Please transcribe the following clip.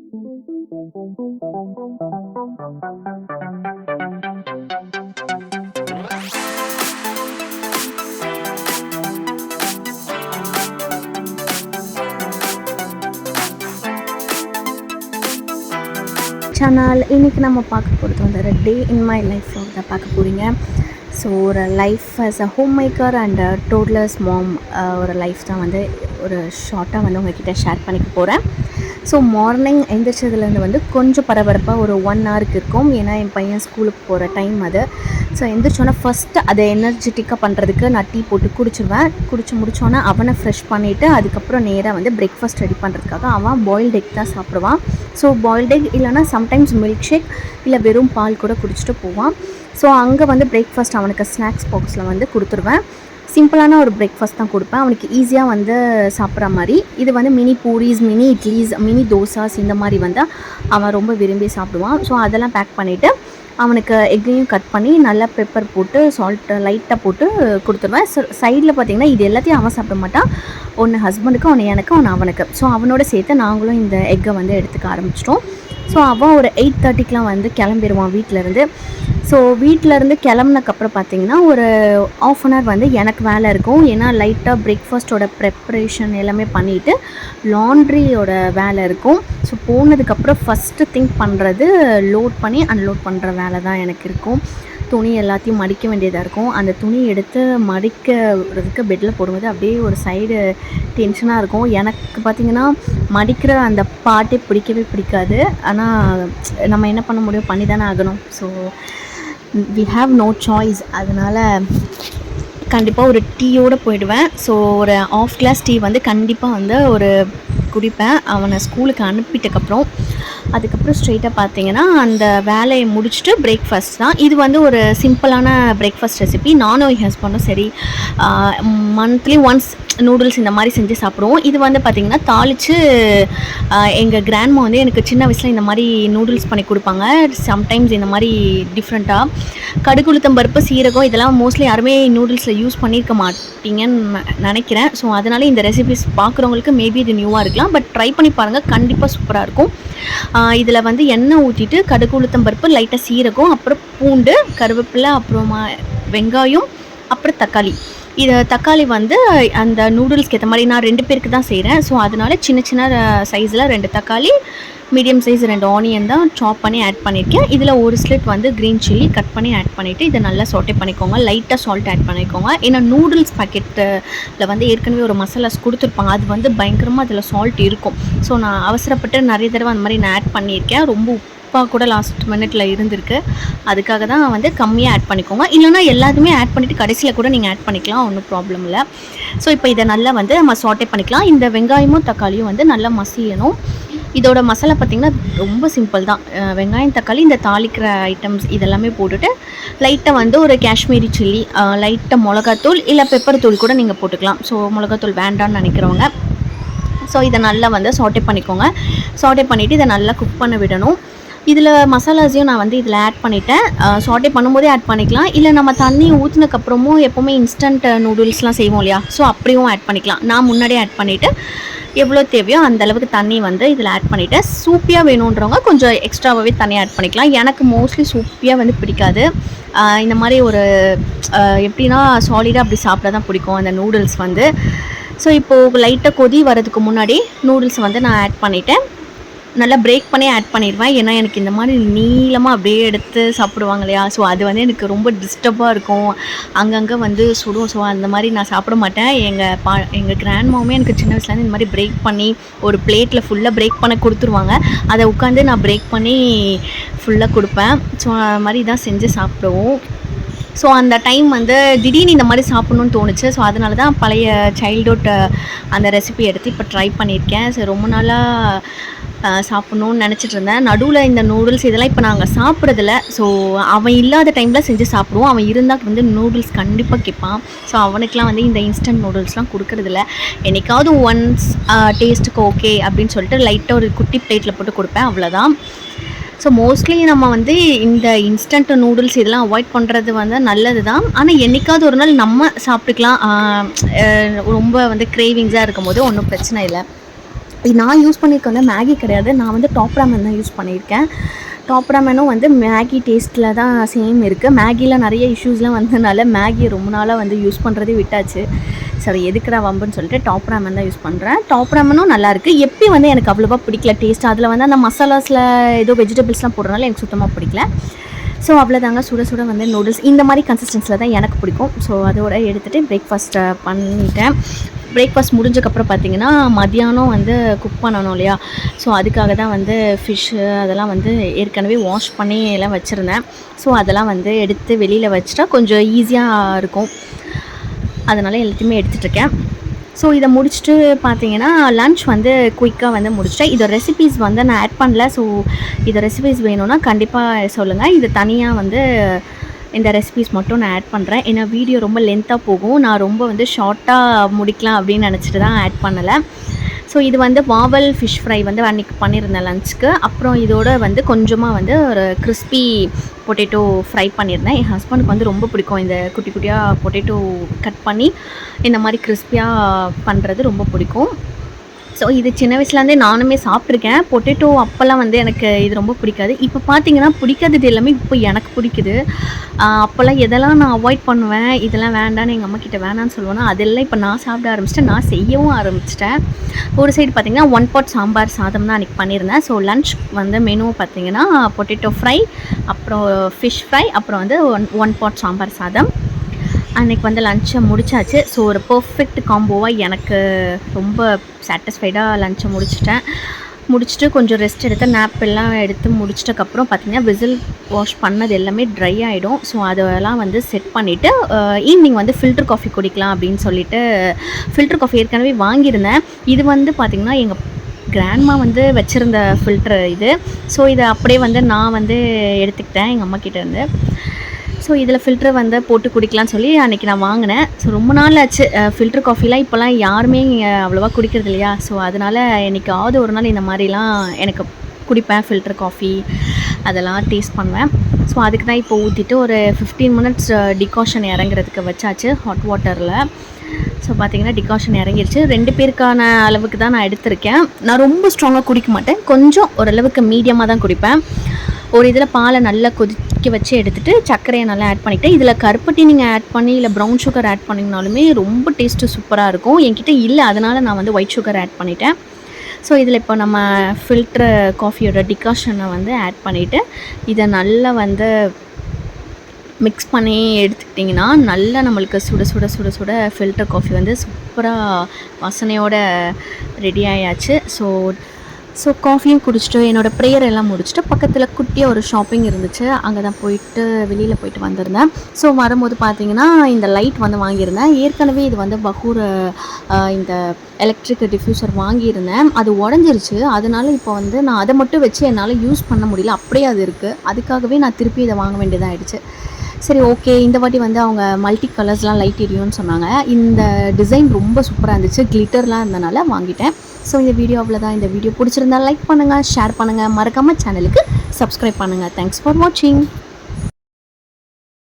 Channel இன்றைக்கி நம்ம பார்க்க போகிறது வந்து ஒரு டே இன் மை லைஃப் தான் பார்க்க போகிறீங்க. ஸோ ஒரு life as a homemaker and toddler's mom ஒரு லைஃப் தான் வந்து ஒரு ஷார்ட்டாக வந்து உங்கள்கிட்ட ஷேர் பண்ணிக்க போகிறேன். ஸோ மார்னிங் எந்திரிச்சதுலேருந்து வந்து கொஞ்சம் பரபரப்பாக ஒரு 1 ஹவருக்கு இருக்கும். ஏன்னா என் பையன் ஸ்கூலுக்கு போகிற டைம் அது. ஸோ எந்திரிச்சோன்னே ஃபஸ்ட்டு அதை எனர்ஜெட்டிக்காக பண்ணுறதுக்கு நான் டீ போட்டு குடிச்சிடுவேன். குடிச்சு முடித்தோன்னே அவனை ஃப்ரெஷ் பண்ணிவிட்டு அதுக்கப்புறம் நேராக வந்து பிரேக்ஃபாஸ்ட் ரெடி பண்ணுறதுக்காக அவன் பாயில்டு எக் தான் சாப்பிடுவான். ஸோ பாயில்டு எக் இல்லைனா சம்டைம்ஸ் மில்க் ஷேக் இல்லை வெறும் பால் கூட குடிச்சிட்டு போவான். ஸோ அங்கே வந்து பிரேக்ஃபாஸ்ட் அவனுக்கு ஸ்நாக்ஸ் பாக்ஸில் வந்து கொடுத்துருவேன். சிம்பிளான ஒரு பிரேக்ஃபாஸ்ட் தான் கொடுப்பேன், அவனுக்கு ஈஸியாக வந்து சாப்பிட்ற மாதிரி. இது வந்து mini puris, mini idlis, mini dosas இந்த மாதிரி வந்து அவன் ரொம்ப விரும்பி சாப்பிடுவான். ஸோ அதெல்லாம் பேக் பண்ணிவிட்டு அவனுக்கு எக்கையும் கட் பண்ணி நல்லா பெப்பர் போட்டு சால்ட்டு லைட்டாக போட்டு கொடுத்துருவேன். சைடில் பார்த்திங்கன்னா இது எல்லாத்தையும் அவன் சாப்பிட மாட்டான். ஒன்று ஹஸ்பண்டுக்கு, ஒன்று எனக்கு, ஒன்று அவனுக்கு. ஸோ அவனோட சேர்த்து நாங்களும் இந்த எக்கை வந்து எடுத்துக்க ஆரம்பிச்சிட்டோம். ஸோ அவன் ஒரு 8:30க்கெலாம் வந்து கிளம்பிடுவான் வீட்டிலேருந்து. ஸோ வீட்டிலேருந்து கிளம்புனக்கப்புறம் பார்த்திங்கன்னா ஒரு 1/2 அன் ஹவர் வந்து எனக்கு வேலை இருக்கும். ஏன்னா லைட்டாக பிரேக்ஃபாஸ்ட்டோட ப்ரிப்ரேஷன் எல்லாமே பண்ணிவிட்டு லாண்ட்ரியோட வேலை இருக்கும். ஸோ போனதுக்கப்புறம் ஃபஸ்ட்டு திங்க் பண்ணுறது லோட் பண்ணி அன்லோட் பண்ணுற வேலை தான் எனக்கு இருக்கும். துணி எல்லாத்தையும் மடிக்க வேண்டியதாக இருக்கும். அந்த துணி எடுத்து மடிக்கிறதுக்கு பெட்டில் போடும்போது அப்படியே ஒரு சைடு டென்ஷனாக இருக்கும். எனக்கு பார்த்திங்கன்னா மடிக்கிற அந்த பாட்டே பிடிக்காது. ஆனால் நம்ம என்ன பண்ண முடியும், பண்ணி தானே ஆகணும். So we have no choice. அதனால் கண்டிப்பாக ஒரு டீயோடு போயிடுவேன். ஸோ ஒரு 1/2 கிளாஸ் டீ வந்து கண்டிப்பாக வந்து ஒரு குடிப்பேன் அவனை ஸ்கூலுக்கு அனுப்பிட்டக்கப்புறம். அதுக்கப்புறம் ஸ்ட்ரெயிட்டாக பார்த்திங்கன்னா அந்த வேலையை முடிச்சுட்டு பிரேக்ஃபாஸ்ட் தான். இது வந்து ஒரு சிம்பிளான பிரேக்ஃபாஸ்ட் ரெசிபி. நானும் என் ஹஸ்பண்டும் சரி மந்த்லி ஒன்ஸ் நூடுல்ஸ் இந்த மாதிரி செஞ்சு சாப்பிடுவோம். இது வந்து பார்த்திங்கன்னா தாளித்து எங்கள் கிராண்ட்மா வந்து எனக்கு சின்ன வயசில் இந்த மாதிரி நூடுல்ஸ் பண்ணி கொடுப்பாங்க. சம்டைம்ஸ் இந்த மாதிரி டிஃப்ரெண்ட்டாக கடுகு, உளுத்தம் பருப்பு, சீரகம் இதெல்லாம் மோஸ்ட்லி யாருமே நூடுல்ஸில் யூஸ் பண்ணியிருக்க மாட்டீங்கன்னு நினைக்கிறேன். ஸோ அதனால் இந்த ரெசிபிஸ் பார்க்குறவங்களுக்கு மேபி இது நியூவாக இருக்கலாம். பட் ட்ரை பண்ணி பாருங்கள், கண்டிப்பாக சூப்பராக இருக்கும். இதில் வந்து எண்ணெய் ஊற்றிட்டு கடுகு, உளுத்தம் பருப்பு, லைட்டாக சீரகம், அப்புறம் பூண்டு, கருவேப்பிலை, அப்புறமா வெங்காயம், அப்புறம் தக்காளி. தக்காளி வந்து அந்த நூடுல்ஸ்க்கு ஏற்ற மாதிரி நான் 2 பேருக்கு தான் செய்கிறேன். ஸோ அதனால் சின்ன சின்ன சைஸில் 2 தக்காளி, மீடியம் சைஸ் 2 ஆனியன் தான் சாப் பண்ணி ஆட் பண்ணியிருக்கேன். இதில் ஒரு ஸ்லிட் வந்து க்ரீன் சில்லி கட் பண்ணி ஆட் பண்ணிவிட்டு இதை நல்லா சாட்டே பண்ணிக்கோங்க. லைட்டாக சால்ட் ஆட் பண்ணிக்கோங்க. ஏன்னா நூடுல்ஸ் பாக்கெட்டில் வந்து ஏற்கனவே ஒரு மசாலாஸ் கொடுத்துருப்பாங்க, அது வந்து பயங்கரமாக அதில் சால்ட் இருக்கும். ஸோ நான் அவசரப்பட்டு நிறைய தடவை அந்த மாதிரி நான் ஆட் பண்ணியிருக்கேன். ரொம்ப உப்பாக கூட லாஸ்ட் மினிட்ல இருந்திருக்கு. அதுக்காக தான் வந்து கம்மியாக ஆட் பண்ணிக்கோங்க. இல்லைனா எல்லாத்தையுமே ஆட் பண்ணிவிட்டு கடைசியில் கூட நீங்கள் ஆட் பண்ணிக்கலாம், ஒன்றும் ப்ராப்ளம் இல்லை. ஸோ இப்போ இதை நல்லா வந்து நம்ம சாட்டே பண்ணிக்கலாம். இந்த வெங்காயமும் தக்காளியும் வந்து நல்லா மசியணும். இதோட மசாலா பார்த்திங்கன்னா ரொம்ப சிம்பிள் தான். வெங்காயம், தக்காளி, இந்த தாளிக்கிற ஐட்டம்ஸ் இதெல்லாமே போட்டுட்டு லைட்டாக வந்து ஒரு காஷ்மீரி சில்லி, லைட்டாக மிளகாத்தூள் இல்லை பெப்பர் தூள் கூட நீங்கள் போட்டுக்கலாம். ஸோ மிளகாத்தூள் வேண்டான்னு நினைக்கிறவங்க. ஸோ இதை நல்லா வந்து சாட்டே பண்ணிக்கோங்க. சாட்டே பண்ணிவிட்டு இதை நல்லா குக் பண்ண விடணும். இதில் மசாலாஸையும் நான் வந்து இதில் ஆட் பண்ணிட்டேன். சாட்டே பண்ணும்போதே ஆட் பண்ணிக்கலாம். இல்லை நம்ம தண்ணி ஊற்றினக்கப்புறமும் எப்போவுமே இன்ஸ்டன்ட் நூடுல்ஸ்லாம் செய்வோம் இல்லையா, ஸோ அப்படியும் ஆட் பண்ணிக்கலாம். நான் முன்னாடியே ஆட் பண்ணிவிட்டு எவ்வளோ தேவையோ அந்தளவுக்கு தண்ணி வந்து இதில் ஆட் பண்ணிவிட்டேன். சூப்பியாக வேணுன்றவங்க கொஞ்சம் எக்ஸ்ட்ராவாகவே தண்ணி ஆட் பண்ணிக்கலாம். எனக்கு மோஸ்ட்லி சூப்பியாக வந்து பிடிக்காது. இந்த மாதிரி ஒரு எப்படின்னா சாலிடாக அப்படி சாப்பிட தான் பிடிக்கும் அந்த நூடுல்ஸ் வந்து. ஸோ இப்போது லைட்டாக கொதி வரதுக்கு முன்னாடி நூடுல்ஸ் வந்து நான் ஆட் பண்ணிவிட்டேன். நல்லா பிரேக் பண்ணி ஆட் பண்ணிடுவேன். ஏன்னா எனக்கு இந்த மாதிரி நீளமாக அப்படியே எடுத்து சாப்பிடுவாங்க இல்லையா, ஸோ அது வந்து எனக்கு ரொம்ப டிஸ்டர்பாக இருக்கும். அங்கங்கே வந்து சுடும். ஸோ அந்த மாதிரி நான் சாப்பிட மாட்டேன். எங்கள் கிராண்ட்மாவுமே எனக்கு சின்ன வயசுலேருந்து இந்த மாதிரி பிரேக் பண்ணி ஒரு பிளேட்டில் ஃபுல்லாக பிரேக் பண்ண கொடுத்துருவாங்க. அதை உட்காந்து நான் பிரேக் பண்ணி ஃபுல்லாக கொடுப்பேன். ஸோ அது மாதிரி தான் செஞ்சு சாப்பிடுவோம். ஸோ அந்த டைம் வந்து திடீர்னு இந்த மாதிரி சாப்பிட்ணுன்னு தோணுச்சு. ஸோ அதனால தான் பழைய சைல்ட்ஹுட் அந்த ரெசிபி எடுத்து இப்போ ட்ரை பண்ணியிருக்கேன். ஸோ ரொம்ப நாளாக சாப்பிட்ணுன்னு நினச்சிட்டு இருந்தேன். நடுவில் இந்த நூடுல்ஸ் இதெல்லாம் இப்போ நாங்கள் சாப்பிட்றதில்ல. ஸோ அவன் இல்லாத டைமில் செஞ்சு சாப்பிடுவோம். அவன் இருந்தால் வந்து நூடுல்ஸ் கண்டிப்பாக கேட்பான். ஸோ அவனுக்கெலாம் வந்து இந்த இன்ஸ்டன்ட் நூடுல்ஸ்லாம் கொடுக்கறதில்ல. என்றைக்காவது ஒன்ஸ் டேஸ்ட்டுக்கு ஓகே அப்படின்னு சொல்லிட்டு லைட்டாக ஒரு குட்டி பிளேட்டில் போட்டு கொடுப்பேன், அவ்வளோதான். ஸோ மோஸ்ட்லி நம்ம வந்து இந்த இன்ஸ்டன்ட் நூடுல்ஸ் இதெல்லாம் அவாய்ட் பண்ணுறது வந்து நல்லது தான். ஆனால் என்றைக்காவது ஒரு நாள் நம்ம சாப்பிட்டுக்கலாம். ரொம்ப வந்து கிரேவிங்ஸாக இருக்கும்போது ஒன்றும் பிரச்சனை இல்லை. நான் யூஸ் பண்ணியிருக்க வந்து மேகி கிடையாது, நான் வந்து டாப் ராமன் தான் யூஸ் பண்ணியிருக்கேன். டாப் ராமனும் வந்து மேகி டேஸ்ட்டில் தான் சேம் இருக்குது. மேகியில் நிறைய இஷ்யூஸ்லாம் வந்ததுனால மேகி ரொம்ப நாளாக வந்து யூஸ் பண்ணுறதே விட்டாச்சு. சரி எதுக்குடா வம்புன்னு சொல்லிட்டு டாப் ராமன் தான் யூஸ் பண்ணுறேன். டாப் ராமனும் நல்லாயிருக்கு. எப்பயும் வந்து எனக்கு அவ்வளோவா பிடிக்கல டேஸ்ட். அதில் வந்து அந்த மசாலாஸில் ஏதோ வெஜிடபிள்ஸ்லாம் போடுறதுனால எனக்கு சுத்தமாக பிடிக்கல. ஸோ அவ்வளோதாங்க, சுட சுட வந்து நூடுல்ஸ் இந்த மாதிரி கன்சிஸ்டன்ஸில் தான் எனக்கு பிடிக்கும். ஸோ அதோட எடுத்துகிட்டு பிரேக்ஃபாஸ்ட்டை பண்ணிட்டேன். பிரேக்ஃபாஸ்ட் முடிஞ்சக்கப்புறம் பார்த்திங்கன்னா மதியானம் வந்து குக் பண்ணணும் இல்லையா, ஸோ அதுக்காக தான் வந்து ஃபிஷ்ஷு அதெல்லாம் வந்து ஏற்கனவே வாஷ் பண்ணி எல்லாம் வச்சுருந்தேன். ஸோ அதெல்லாம் வந்து எடுத்து வெளியில் வச்சுட்டா கொஞ்சம் ஈஸியாக இருக்கும், அதனால் எல்லாத்தையுமே எடுத்துகிட்ருக்கேன். ஸோ இதை முடிச்சுட்டு பார்த்தீங்கன்னா லன்ச் வந்து குயிக்காக வந்து முடிச்சிட்டேன். இதோட ரெசிபீஸ் வந்து நான் ஆட் பண்ணல. ஸோ இதை ரெசிபீஸ் வேணும்னா கண்டிப்பாக சொல்லுங்கள். இது தனியாக வந்து இந்த ரெசிபீஸ் மட்டும் நான் ஆட் பண்ணுறேன். ஏன்னா வீடியோ ரொம்ப லென்த்தாக போகும், நான் ரொம்ப வந்து ஷார்ட்டாக முடிக்கலாம் அப்படின்னு நினச்சிட்டு தான் ஆட் பண்ணலை. ஸோ இது வந்து வாவல் ஃபிஷ் ஃப்ரை வந்து அன்றைக்கி பண்ணியிருந்தேன் லஞ்சுக்கு. அப்புறம் இதோட வந்து கொஞ்சமாக வந்து ஒரு கிறிஸ்பி பொட்டேட்டோ ஃப்ரை பண்ணியிருந்தேன். என் ஹஸ்பண்டுக்கு வந்து ரொம்ப பிடிக்கும் இந்த குட்டி குட்டியாக பொட்டேட்டோ கட் பண்ணி இந்த மாதிரி கிறிஸ்பியாக பண்ணுறது ரொம்ப பிடிக்கும். ஸோ இது சின்ன வயசுலேருந்தே நானுமே சாப்பிட்ருக்கேன். பொட்டேட்டோ அப்போல்லாம் வந்து எனக்கு இது ரொம்ப பிடிக்காது. இப்போ பார்த்தீங்கன்னா பிடிக்காதது எல்லாமே இப்போ எனக்கு பிடிக்குது. அப்போல்லாம் எதெல்லாம் நான் அவாய்ட் பண்ணுவேன், இதெல்லாம் வேண்டான்னு எங்கள் அம்மா கிட்ட வேணான்னு சொல்லுவேன்னா அதெல்லாம் இப்போ நான் சாப்பிட ஆரம்பிச்சிட்டேன், நான் செய்யவும் ஆரம்பிச்சிட்டேன். ஒரு சைடு பார்த்திங்கன்னா 1 pot சாம்பார் சாதம் தான் அன்றைக்கி பண்ணியிருந்தேன். ஸோ லன்ச் வந்து மெனு பார்த்திங்கன்னா பொட்டேட்டோ ஃப்ரை, அப்புறம் ஃபிஷ் ஃப்ரை, அப்புறம் வந்து 1 pot சாம்பார் சாதம். அன்றைக்கி வந்து லன்ச்சை முடிச்சாச்சு. ஸோ ஒரு பர்ஃபெக்ட் காம்போவாக எனக்கு ரொம்ப சாட்டிஸ்ஃபைடாக லன்ச்சை முடிச்சுட்டு கொஞ்சம் ரெஸ்ட் எடுத்து நேப் எல்லாம் எடுத்து முடிச்சிட்டக்கப்புறம் பார்த்திங்கன்னா விசில் வாஷ் பண்ணது எல்லாமே ட்ரை ஆகிடும். ஸோ அதெல்லாம் வந்து செட் பண்ணிவிட்டு ஈவினிங் வந்து ஃபில்டர் காஃபி குடிக்கலாம் அப்படின்னு சொல்லிட்டு ஃபில்டர் காஃபி ஏற்கனவே வாங்கியிருந்தேன். இது வந்து பார்த்திங்கன்னா எங்கள் கிராண்ட்மா வந்து வச்சுருந்த ஃபில்ட்ரு இது. ஸோ இதை அப்படியே வந்து நான் வந்து எடுத்துக்கிட்டேன் எங்கள் அம்மா கிட்டேருந்து. ஸோ இதில் ஃபில்ட்ரு வந்து போட்டு குடிக்கலான்னு சொல்லி அன்றைக்கி நான் வாங்கினேன். ஸோ ரொம்ப நாள் ஆச்சு ஃபில்ட்ரு காஃபிலாம் இப்போலாம் யாருமே அவ்வளோவா குடிக்கிறது இல்லையா. ஸோ அதனால் என்றைக்காவது ஒரு நாள் இந்த மாதிரிலாம் எனக்கு குடிப்பேன் ஃபில்ட்ரு காஃபி, அதெல்லாம் டேஸ்ட் பண்ணுவேன். ஸோ அதுக்கு தான் இப்போ ஊற்றிட்டு ஒரு 15 minutes டிகாஷன் இறங்குறதுக்கு வச்சாச்சு ஹாட் வாட்டரில். ஸோ பார்த்திங்கன்னா டிகாஷன் இறங்கிருச்சு. 2 பேருக்கான அளவுக்கு தான் நான் எடுத்திருக்கேன். நான் ரொம்ப ஸ்ட்ராங்காக குடிக்க மாட்டேன், கொஞ்சம் ஓரளவுக்கு மீடியமாக தான் குடிப்பேன். ஒரு இதில் பாலை நல்லா கொதிக்க வச்சு எடுத்துகிட்டு சர்க்கரையை நல்லா ஆட் பண்ணிவிட்டு, இதில் கருப்பட்டி நீங்கள் ஆட் பண்ணி இல்லை ப்ரௌன் சுகர் ஆட் பண்ணிங்கனாலுமே ரொம்ப டேஸ்ட்டு சூப்பராக இருக்கும். என்கிட்ட இல்லை, அதனால் நான் வந்து ஒயிட் சுகர் ஆட் பண்ணிட்டேன். ஸோ இதில் இப்போ நம்ம ஃபில்ட்ரு காஃபியோட டிகாஷனை வந்து ஆட் பண்ணிவிட்டு இதை நல்லா வந்து மிக்ஸ் பண்ணி எடுத்துக்கிட்டிங்கன்னா நல்லா நம்மளுக்கு சுட சுட சுட சுட ஃபில்டர் காஃபி வந்து சூப்பராக வாசனையோட ரெடி ஆயாச்சு. ஸோ காஃபியும் குடிச்சிட்டு என்னோடய ப்ரேயர் எல்லாம் முடிச்சுட்டு பக்கத்தில் குட்டியாக ஒரு ஷாப்பிங் இருந்துச்சு, அங்கே தான் வெளியில் போயிட்டு வந்திருந்தேன். ஸோ வரும்போது பார்த்திங்கன்னா இந்த லைட் வந்து வாங்கியிருந்தேன். ஏற்கனவே இது வந்து பகூர் இந்த எலக்ட்ரிக் டிஃப்யூசர் வாங்கியிருந்தேன், அது உடஞ்சிருச்சு. அதனால இப்போ வந்து நான் அதை மட்டும் வச்சு என்னால் யூஸ் பண்ண முடியல, அப்படியே அது இருக்குது. அதுக்காகவே நான் திருப்பி இதை வாங்க வேண்டியதாகிடுச்சு. சரி ஓகே, இந்த வாட்டி வந்து அவங்க மல்டி கலர்ஸ்லாம் லைட் எரியும்னு சொன்னாங்க. இந்த டிசைன் ரொம்ப சூப்பராக இருந்துச்சு, கிளிட்டர்லாம் இருந்தனால வாங்கிட்டேன். ஸோ இந்த வீடியோ அவ்வளோதான். இந்த வீடியோ பிடிச்சிருந்தா லைக் பண்ணுங்கள், ஷேர் பண்ணுங்கள், மறக்காமல் சேனலுக்கு சப்ஸ்கிரைப் பண்ணுங்கள். தேங்க்ஸ் ஃபார் வாட்சிங்.